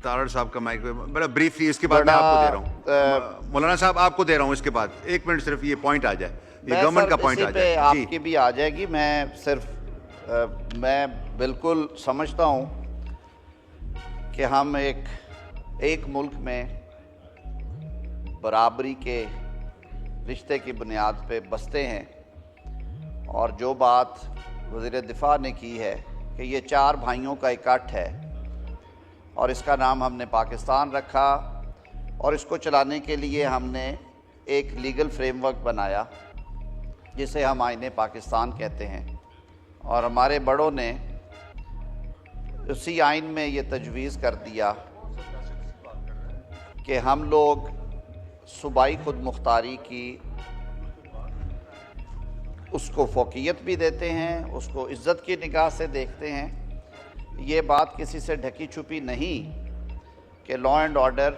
तारड़ साहब का माइक पे बड़ा ब्रीफली, इसके बाद मैं आपको दे रहा हूँ। मौलाना साहब आपको दे रहा हूँ, इसके बाद 1 मिनट सिर्फ ये पॉइंट आ जाए, ये गवर्नमेंट का पॉइंट आ जाए। आपकी भी आ जाएगी। मैं बिल्कुल समझता हूँ कि हम एक मुल्क में बराबरी के रिश्ते की बुनियाद पे बसते हैं, और जो बात वज़ीर दिफा ने की है कि ये 4 भाइयों का इकट्ठ है और इसका नाम हमने पाकिस्तान रखा, और इसको चलाने के लिए हमने एक लीगल फ्रेमवर्क बनाया जिसे हम आईने पाकिस्तान कहते हैं, और हमारे बड़ों ने उसी आइन में ये तजवीज़ कर दिया कि हम लोग सूबाई खुद मुख्तारी की उसको फ़ौक़ियत भी देते हैं, उसको इज़्ज़त की निगाह से देखते हैं। ये बात किसी से ढकी छुपी नहीं कि लॉ एंड ऑर्डर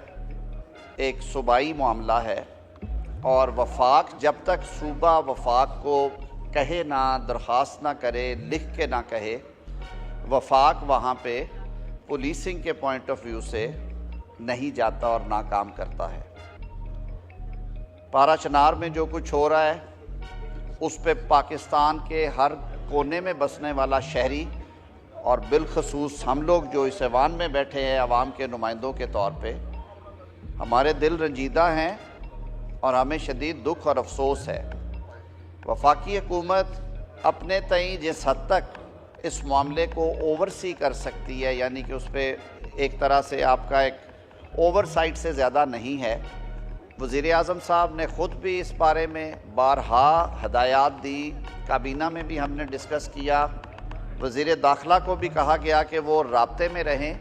एक सूबाई मामला है, और वफाक जब तक सूबा वफाक को कहे ना, दरख्वास्त ना करे, लिख के ना कहे, वफाक वहाँ पे पुलिसिंग के पॉइंट ऑफ व्यू से नहीं जाता और ना काम करता है। पारा चनार में जो कुछ हो रहा है उस पे पाकिस्तान के हर कोने में बसने वाला शहरी, और बिलखसूस हम लोग जो इस ऐवान में बैठे हैं अवाम के नुमाइंदों के तौर पे, हमारे दिल रंजीदा हैं और हमें शदीद दुख और अफसोस है। वफाकी हुकूमत अपने तईं जिस हद तक इस मामले को ओवरसी कर सकती है, यानी कि उस पर एक तरह से आपका एक ओवरसाइट से ज़्यादा नहीं है। वज़ीर आज़म साहब ने ख़ुद भी इस बारे में बारहा हदायत दी, काबीना में भी हमने डिस्कस किया। वज़ीर दाखिला को भी कहा गया कि वो राब्ते में रहें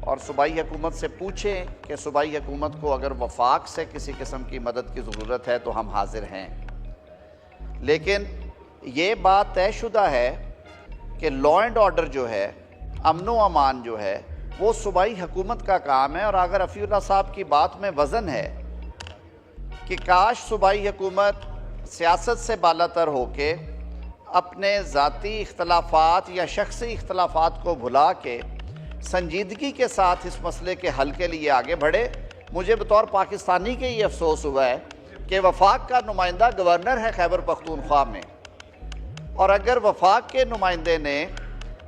और सूबाई हुकूमत से पूछें कि सूबाई हुकूमत को अगर वफाक से किसी किस्म की मदद की ज़रूरत है तो हम हाजिर हैं। लेकिन ये बात तयशुदा है कि लॉ एंड ऑर्डर जो है, अमन व अमान जो है, वो सूबाई हुकूमत का काम है। और अगर रफ़ीउल्लाह साहब की बात में वज़न है कि काश सूबाई हुकूमत सियासत से बालातर होके अपने ज़ाती इख्तलाफात या शख्सी इख्तलाफात को भुला के संजीदगी के साथ इस मसले के हल के लिए आगे बढ़े। मुझे बतौर पाकिस्तानी के ये अफसोस हुआ है कि वफाक का नुमाइंदा गवर्नर है खैबर पख्तूनख्वा में, और अगर वफाक के नुमाइंदे ने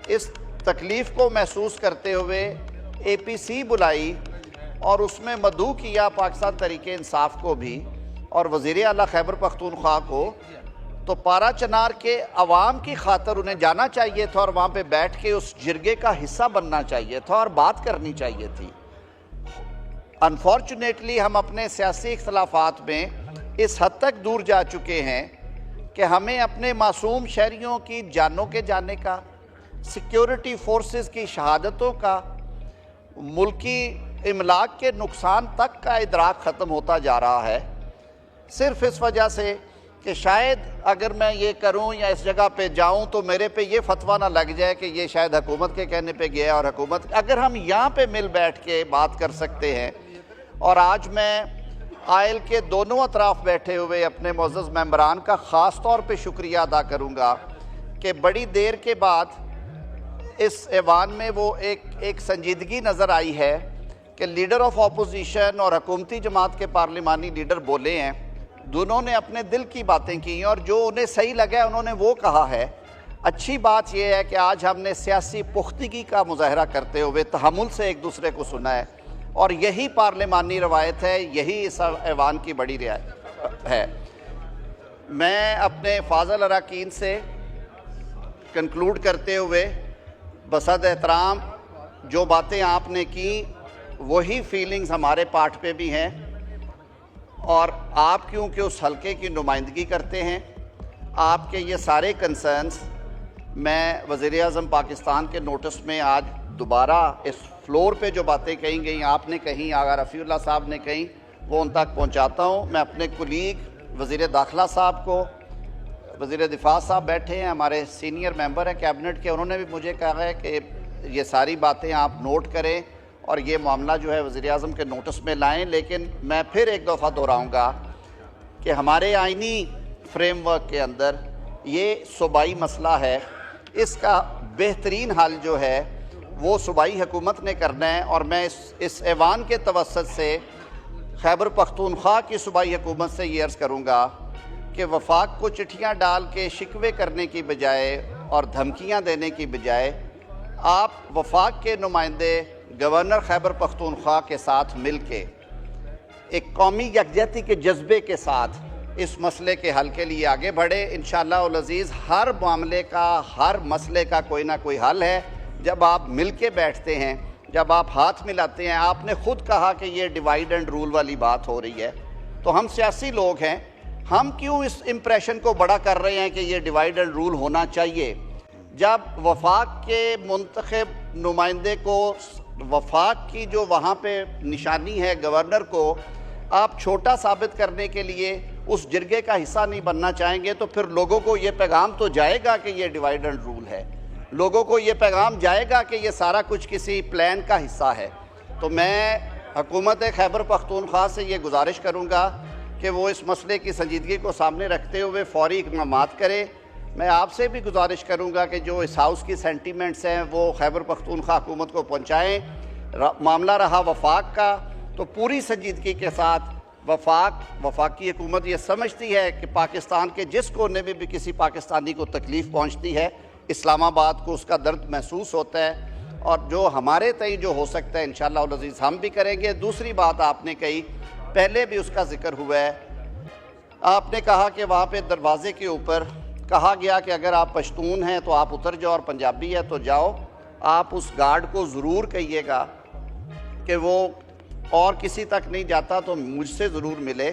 इस तकलीफ़ को महसूस करते हुए APC बुलाई और उसमें मदऊ किया पाकिस्तान तहरीक इंसाफ को भी और वज़ीर आला खैबर पख्तूनख्वा को, तो पारा चनार के अवाम की खातर उन्हें जाना चाहिए था और वहाँ पे बैठ के उस जिरगे का हिस्सा बनना चाहिए था और बात करनी चाहिए थी। अनफॉर्चुनेटली हम अपने सियासी इख्तलाफात में इस हद तक दूर जा चुके हैं कि हमें अपने मासूम शहरियों की जानों के जाने का, सिक्योरिटी फोर्सेस की शहादतों का, मुल्की इमलाक के नुकसान तक का इदराक ख़त्म होता जा रहा है, सिर्फ इस वजह से कि शायद अगर मैं ये करूं या इस जगह पे जाऊं तो मेरे पे ये फतवा ना लग जाए कि ये शायद हुकूमत के कहने पे गया। और हुकूमत, अगर हम यहाँ पे मिल बैठ के बात कर सकते हैं, और आज मैं आयल के दोनों अतराफ़ बैठे हुए अपने मुअज़्ज़ज़ मेंबरान का ख़ास तौर पे शुक्रिया अदा करूँगा कि बड़ी देर के बाद इस ऐवान में वो एक संजीदगी नज़र आई है कि लीडर ऑफ अपोजिशन और हुकूमती जमात के पार्लिमानी लीडर बोले हैं, दोनों ने अपने दिल की बातें की हैं और जो उन्हें सही लगा है उन्होंने वो कहा है। अच्छी बात यह है कि आज हमने सियासी पुख्तगी का मुजाहरा करते हुए तहम्मुल से एक दूसरे को सुना है, और यही पार्लिमानी रवायत है, यही इस ऐवान की बड़ी रियायत है। मैं अपने फाज़ल अरकान से कंक्लूड करते हुए बसद एहतराम जो बातें आपने की वही फीलिंग्स हमारे पार्ट पे भी हैं, और आप क्योंकि उस हलके की नुमाइंदगी करते हैं, आपके ये सारे कंसर्न्स मैं वज़ीर आज़म पाकिस्तान के नोटिस में आज दोबारा इस फ्लोर पे जो बातें कही गई, आपने कहीं, आगा रफ़ीउल्लाह साहब ने कहीं, वो उन तक पहुंचाता हूं। मैं अपने कुलीग वज़ीर दाखिला साहब को, वज़ीर दिफा साहब बैठे हैं, हमारे सीनियर मेंबर हैं कैबिनेट के, उन्होंने भी मुझे कहा है कि ये सारी बातें आप नोट करें और ये मामला जो है वज़ीर आज़म के नोटिस में लाएं। लेकिन मैं फिर एक दफ़ा दोहराऊँगा कि हमारे आइनी फ्रेमवर्क के अंदर ये सूबाई मसला है, इसका बेहतरीन हल जो है وہ صوبائی حکومت نے کرنا ہے، اور میں اس ایوان کے توسط سے خیبر پختونخوا کی صوبائی حکومت سے یہ عرض کروں گا کہ وفاق کو چٹھیاں ڈال کے شکوے کرنے کی بجائے اور دھمکیاں دینے کی بجائے آپ وفاق کے نمائندے گورنر خیبر پختونخوا کے ساتھ مل کے ایک قومی یکجہتی کے جذبے کے ساتھ اس مسئلے کے حل کے لیے آگے بڑھے۔ انشاءاللہ العزیز ہر معاملے کا، ہر مسئلے کا کوئی نہ کوئی حل ہے جب آپ مل کے بیٹھتے ہیں، جب آپ ہاتھ ملاتے ہیں۔ آپ نے خود کہا کہ یہ ڈیوائیڈ اینڈ رول والی بات ہو رہی ہے، تو ہم سیاسی لوگ ہیں، ہم کیوں اس امپریشن کو بڑا کر رہے ہیں کہ یہ ڈیوائیڈ اینڈ رول ہونا چاہیے؟ جب وفاق کے منتخب نمائندے کو، وفاق کی جو وہاں پہ نشانی ہے گورنر کو، آپ چھوٹا ثابت کرنے کے لیے اس جرگے کا حصہ نہیں بننا چاہیں گے، تو پھر لوگوں کو یہ پیغام تو جائے گا کہ یہ ڈیوائیڈ اینڈ رول ہے، لوگوں کو یہ پیغام جائے گا کہ یہ سارا کچھ کسی پلان کا حصہ ہے۔ تو میں حکومت خیبر پختونخوا سے یہ گزارش کروں گا کہ وہ اس مسئلے کی سنجیدگی کو سامنے رکھتے ہوئے فوری اقدامات کرے۔ میں آپ سے بھی گزارش کروں گا کہ جو اس ہاؤس کی سینٹیمنٹس ہیں وہ خیبر پختونخوا حکومت کو پہنچائیں۔ معاملہ رہا وفاق کا، تو پوری سنجیدگی کے ساتھ وفاقی حکومت یہ سمجھتی ہے کہ پاکستان کے جس کونے میں بھی کسی پاکستانی کو تکلیف پہنچتی ہے، اسلام آباد کو اس کا درد محسوس ہوتا ہے، اور جو ہمارے تئیں جو ہو سکتا ہے انشاءاللہ العزیز ہم بھی کریں گے۔ دوسری بات آپ نے کہی، پہلے بھی اس کا ذکر ہوا ہے، آپ نے کہا کہ وہاں پہ دروازے کے اوپر کہا گیا کہ اگر آپ پشتون ہیں تو آپ اتر جاؤ اور پنجابی ہے تو جاؤ۔ آپ اس گارڈ کو ضرور کہیے گا کہ وہ اور کسی تک نہیں جاتا تو مجھ سے ضرور ملے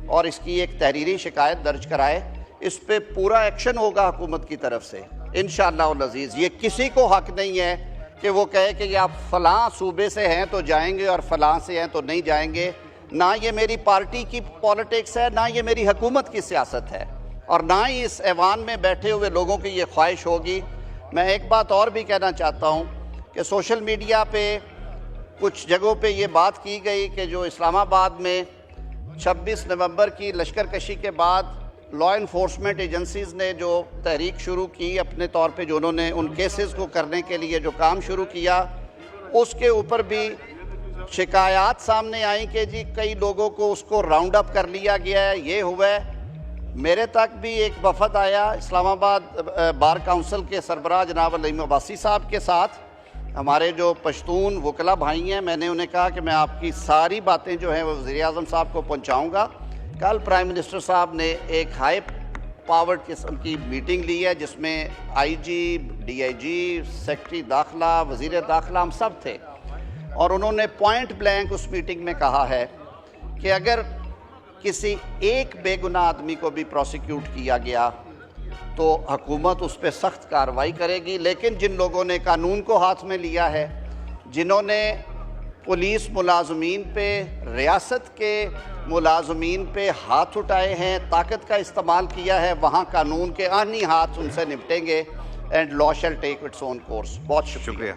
اور اس کی ایک تحریری شکایت درج کرائے۔ اس پہ پورا ایکشن ہوگا حکومت کی طرف سے انشاءاللہ العزیز۔ یہ کسی کو حق نہیں ہے کہ وہ کہے کہ یہ آپ فلاں صوبے سے ہیں تو جائیں گے اور فلاں سے ہیں تو نہیں جائیں گے۔ نہ یہ میری پارٹی کی پولیٹکس ہے، نہ یہ میری حکومت کی سیاست ہے، اور نہ ہی اس ایوان میں بیٹھے ہوئے لوگوں کی یہ خواہش ہوگی۔ میں ایک بات اور بھی کہنا چاہتا ہوں کہ سوشل میڈیا پہ کچھ جگہوں پہ یہ بات کی گئی کہ جو اسلام آباد میں 26 نومبر کی لشکر کشی کے بعد لا انفورسمنٹ ایجنسیز نے جو تحریک شروع کی اپنے طور پہ، جو انہوں نے ان کیسز کو کرنے کے لیے جو کام شروع کیا، اس کے اوپر بھی شکایات سامنے آئیں کہ جی کئی لوگوں کو اس کو راؤنڈ اپ کر لیا گیا ہے، یہ ہوا ہے۔ میرے تک بھی ایک وفد آیا اسلام آباد بار کونسل کے سربراہ جناب علیم عباسی صاحب کے ساتھ، ہمارے جو پشتون وکلا بھائی ہیں، میں نے انہیں کہا کہ میں آپ کی ساری باتیں جو ہیں وہ وزیر اعظم صاحب کو پہنچاؤں گا۔ کل پرائم منسٹر صاحب نے ایک ہائی پاورڈ قسم کی میٹنگ لی ہے جس میں آئی جی، ڈی آئی جی، سیکرٹری داخلہ، وزیر داخلہ، ہم سب تھے، اور انہوں نے پوائنٹ بلینک اس میٹنگ میں کہا ہے کہ اگر کسی ایک بے گناہ آدمی کو بھی پروسیکیوٹ کیا گیا تو حکومت اس پہ سخت کارروائی کرے گی، لیکن جن لوگوں نے قانون کو ہاتھ میں لیا ہے، جنہوں نے پولیس ملازمین پہ، ریاست کے ملازمین پہ ہاتھ اٹھائے ہیں، طاقت کا استعمال کیا ہے، وہاں قانون کے آہنی ہاتھ ان سے نپٹیں گے، and law shell take its own course. بہت شکریہ۔